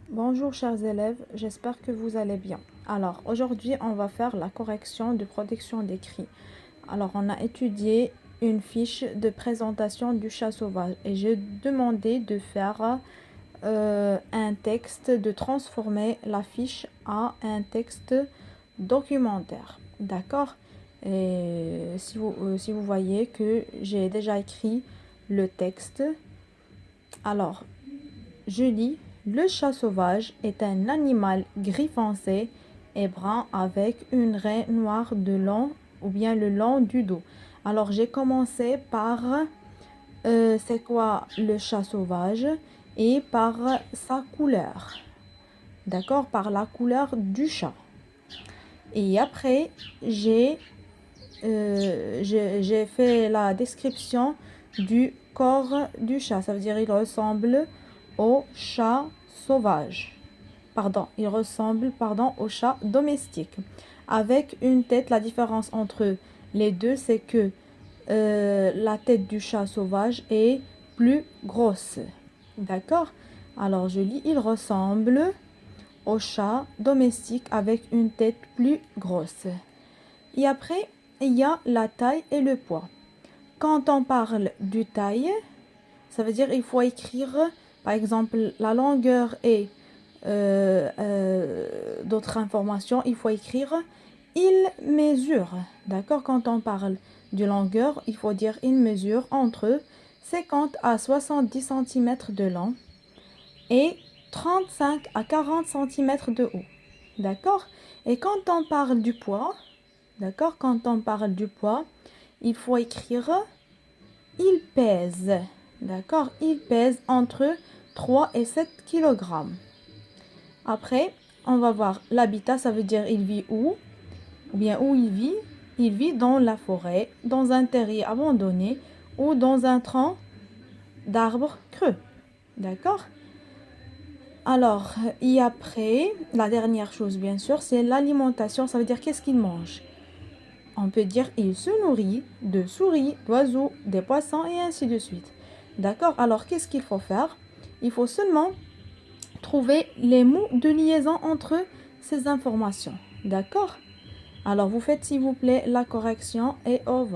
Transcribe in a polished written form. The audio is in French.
Bonjour chers élèves, j'espère que vous allez bien. Alors aujourd'hui on va faire la correction de protection d'écrit. Alors on a étudié une fiche de présentation du chat sauvage et j'ai demandé de faire un texte, de transformer la fiche en un texte documentaire. D'accord? Et si vous voyez que j'ai déjà écrit le texte, alors je lis: le chat sauvage est un animal gris foncé et brun avec une raie noire de long ou bien le long du dos. Alors j'ai commencé par c'est quoi le chat sauvage et par sa couleur. D'accord? Par la couleur du chat. Et après j'ai fait la description du corps du chat. Ça veut dire il ressemble au chat sauvage. Il ressemble au chat domestique. Avec une tête, la différence entre les deux, c'est que la tête du chat sauvage est plus grosse. D'accord? Alors je lis: il ressemble au chat domestique avec une tête plus grosse. Et après, il y a la taille et le poids. Quand on parle du taille, ça veut dire il faut écrire, par exemple, la longueur et d'autres informations. Il faut écrire il mesure. D'accord? Quand on parle de longueur, il faut dire il mesure entre 50 à 70 cm de long et 35 à 40 cm de haut. D'accord? Et quand on parle du poids, d'accord? Quand on parle du poids, il faut écrire il pèse. D'accord? Il pèse entre 3 et 7 kg. Après, on va voir l'habitat, ça veut dire il vit où? Ou bien où il vit? Il vit dans la forêt, dans un terrier abandonné ou dans un tronc d'arbre creux. D'accord? Alors, et après, la dernière chose, bien sûr, c'est l'alimentation. Ça veut dire qu'est-ce qu'il mange? On peut dire il se nourrit de souris, d'oiseaux, des poissons et ainsi de suite. D'accord? Alors, qu'est-ce qu'il faut faire? Il faut seulement trouver les mots de liaison entre ces informations. D'accord? Alors, vous faites s'il vous plaît la correction et au revoir.